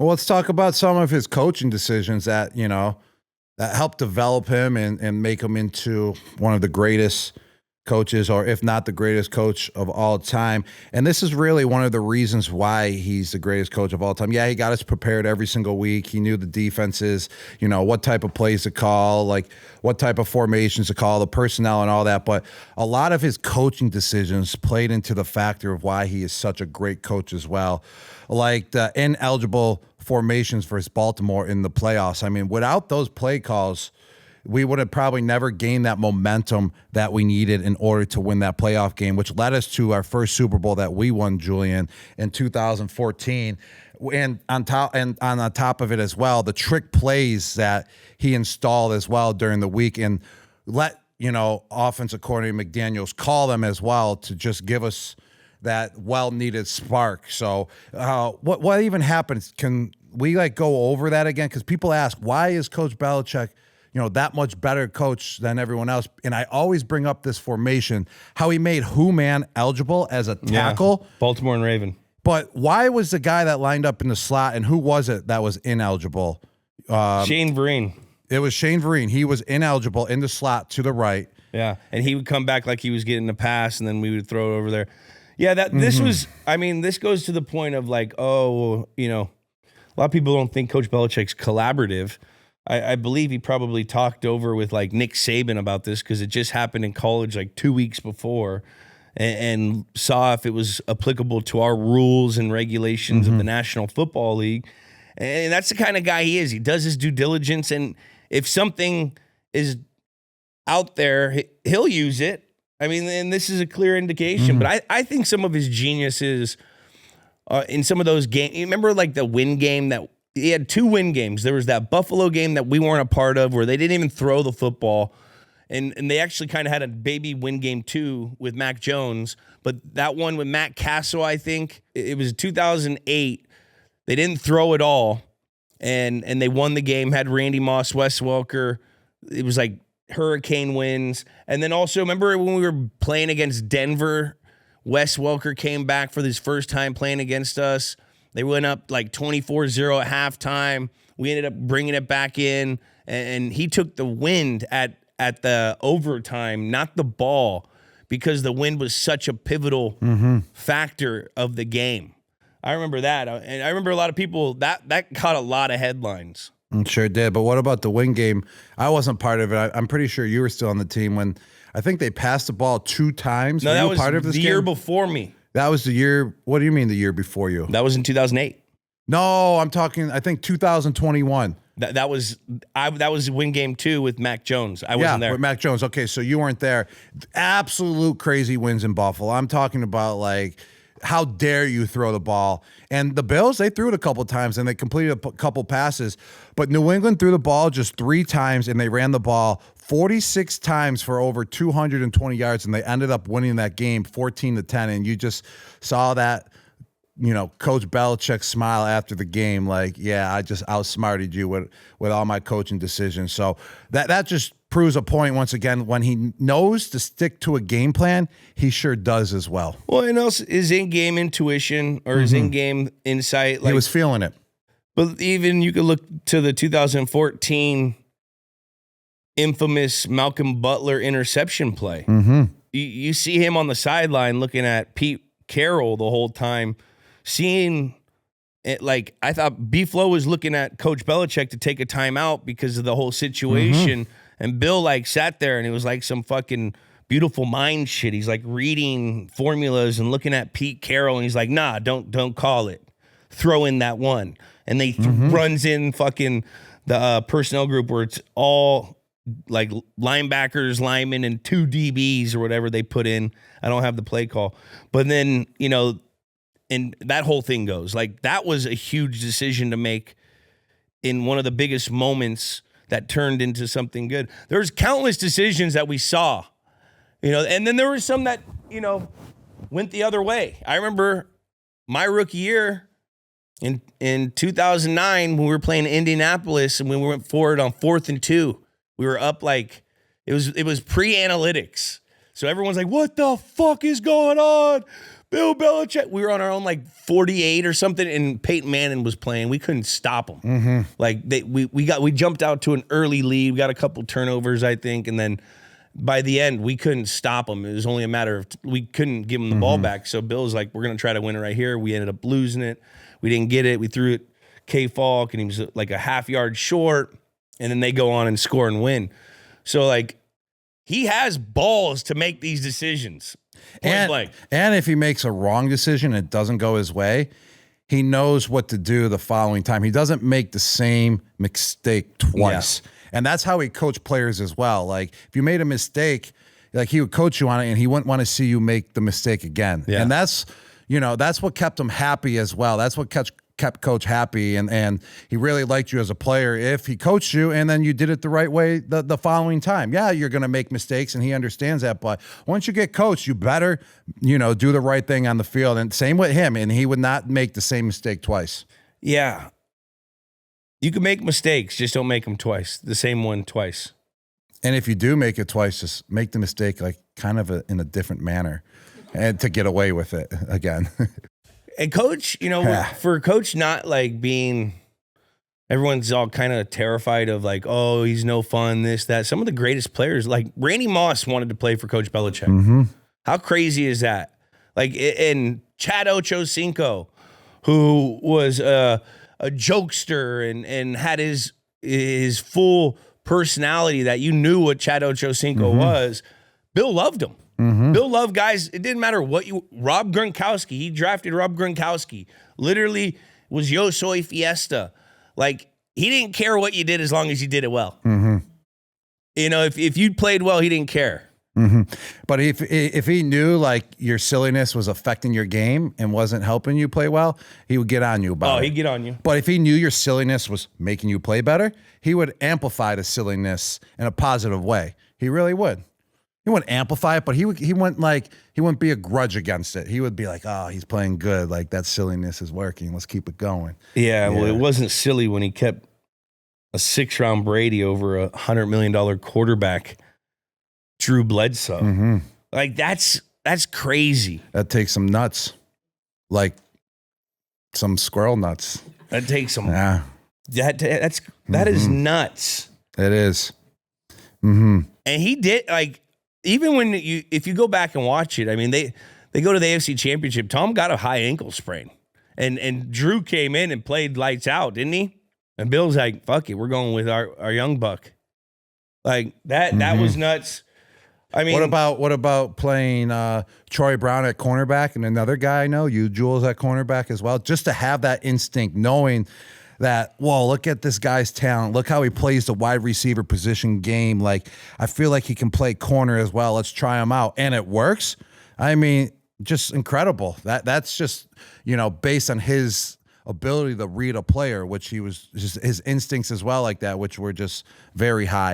Well, let's talk about some of his coaching decisions that, that helped develop him and make him into one of the greatest coaches, or if not the greatest coach of all time. And this is really one of the reasons why he's the greatest coach of all time. Yeah, he got us prepared every single week. He knew the defenses, what type of plays to call, like what type of formations to call, the personnel and all that. But a lot of his coaching decisions played into the factor of why he is such a great coach as well. Like the ineligible formations versus Baltimore in the playoffs. I mean, without those play calls, we would have probably never gained that momentum that we needed in order to win that playoff game, which led us to our first Super Bowl that we won, Julian, in 2014. And on top of it as well, the trick plays that he installed as well during the week, and let offensive coordinator McDaniels call them as well to just give us that well-needed spark. So what even happens? Can we go over that again? Because people ask, why is Coach Belichick that much better coach than everyone else? And I always bring up this formation, how he made man eligible as a tackle. Yeah, Baltimore and Raven. But why was the guy that lined up in the slot, and who was it that was ineligible? Shane Vereen. It was Shane Vereen. He was ineligible in the slot to the right. Yeah, and he would come back like he was getting a pass, and then we would throw it over there. Yeah, this was, this goes to the point of a lot of people don't think Coach Belichick's collaborative. I believe he probably talked over with Nick Saban about this because it just happened in college 2 weeks before, and saw if it was applicable to our rules and regulations of the National Football League. And that's the kind of guy he is. He does his due diligence, and if something is out there, he'll use it. And this is a clear indication. But I think some of his genius is in some of those games. You remember the win game that he had 2 win games. There was that Buffalo game that we weren't a part of where they didn't even throw the football. And they actually kind of had a baby win game too with Mac Jones. But that one with Matt Castle, I think, it was 2008. They didn't throw it all. And they won the game, had Randy Moss, Wes Welker. It was hurricane winds. And then also, remember when we were playing against Denver, Wes Welker came back for his first time playing against us. They went up 24-0 at halftime. We ended up bringing it back in, and he took the wind at the overtime, not the ball, because the wind was such a pivotal factor of the game. I remember that, and I remember a lot of people, that caught a lot of headlines. It sure did, but what about the win game? I wasn't part of it. I'm pretty sure you were still on the team when I think they passed the ball 2 times. No, were that you was part of this the game? year before me. That was the year. What do you mean the year before you? That was in 2008. No, I'm talking, I think 2021. That was win game 2 with Mac Jones. I wasn't there. With Mac Jones. Okay, so you weren't there. Absolute crazy wins in Buffalo. I'm talking about how dare you throw the ball? And the Bills, they threw it a couple times and they completed a couple passes. But New England threw the ball just 3 times and they ran the ball 46 times for over 220 yards, and they ended up winning that game 14-10. And you just saw that, Coach Belichick smile after the game, I just outsmarted you with all my coaching decisions. So that just proves a point once again. When he knows to stick to a game plan, he sure does as well. Well, and also his in-game intuition or his in-game insight. He was feeling it. But even you could look to the 2014 infamous Malcolm Butler interception play. You see him on the sideline looking at Pete Carroll the whole time, seeing it. I thought B-Flow was looking at Coach Belichick to take a timeout because of the whole situation. And Bill sat there and it was some fucking beautiful mind shit. He's reading formulas and looking at Pete Carroll, and he's nah, don't call it. Throw in that one. And they runs in fucking the personnel group where it's all linebackers, linemen, and 2 DBs or whatever they put in. I don't have the play call. But then, and that whole thing goes. That was a huge decision to make in one of the biggest moments that turned into something good. There's countless decisions that we saw, and then there were some that, went the other way. I remember my rookie year in 2009 when we were playing Indianapolis and when we went forward on 4th and 2. We were up it was pre-analytics. So everyone's what the fuck is going on? Bill Belichick. We were on our own like 48 or something, and Peyton Manning was playing. We couldn't stop him. Mm-hmm. Like we jumped out to an early lead. We got a couple turnovers, I think, and then by the end we couldn't stop him. It was only a matter of we couldn't give him the ball back. So Bill was like, "We're gonna try to win it right here." We ended up losing it. We didn't get it. We threw it K-Falk, and he was like a half yard short. And then they go on and score and win. So like he has balls to make these decisions. And if he makes a wrong decision and it doesn't go his way, he knows what to do the following time. He doesn't make the same mistake twice. Yeah. And that's how he coached players as well. Like if you made a mistake, like he would coach you on it and he wouldn't want to see you make the mistake again. Yeah. And that's what kept him happy as well. That's what kept Coach happy, and he really liked you as a player if he coached you and then you did it the right way the following time. Yeah, you're going to make mistakes, and he understands that, but once you get coached, you better, do the right thing on the field. And same with him, and he would not make the same mistake twice. Yeah. You can make mistakes, just don't make them twice, the same one twice. And if you do make it twice, just make the mistake like kind of in a different manner and to get away with it again. And Coach, for Coach not like being, everyone's all kind of terrified of like, oh, he's no fun, this, that. Some of the greatest players, like Randy Moss wanted to play for Coach Belichick. Mm-hmm. How crazy is that? Like, and Chad Ochocinco, who was a jokester and had his full personality that you knew what Chad Ochocinco was, Bill loved him. Mm-hmm. Bill loved guys. It didn't matter what Rob Gronkowski. He drafted Rob Gronkowski. Literally was Yo Soy Fiesta. Like he didn't care what you did as long as you did it well. Mm-hmm. If you played well, he didn't care. Mm-hmm. But if he knew like your silliness was affecting your game and wasn't helping you play well, he would get on you about it. Oh, he'd get on you. But if he knew your silliness was making you play better, he would amplify the silliness in a positive way. He really would. He wouldn't amplify it, but he wouldn't be a grudge against it. He would be like, oh, he's playing good. Like that silliness is working. Let's keep it going. Yeah, well, it wasn't silly when he kept a 6-round Brady over $100 million quarterback, Drew Bledsoe. Mm-hmm. Like that's crazy. That takes some nuts, like some squirrel nuts. That takes some. Yeah. That is nuts. It is. Mm-hmm. And he did even when if you go back and watch it, I mean they go to the AFC Championship. Tom got a high ankle sprain, and Drew came in and played lights out, didn't he? And Bill's like, "Fuck it, we're going with our young buck." Like that. Mm-hmm. That was nuts. I mean, what about playing Troy Brown at cornerback and another guy I know, Jules at cornerback as well, just to have that instinct, knowing that, whoa, look at this guy's talent. Look how he plays the wide receiver position game. Like, I feel like he can play corner as well. Let's try him out. And it works. I mean, just incredible. That's just, based on his ability to read a player, which he was just his instincts as well like that, which were just very high.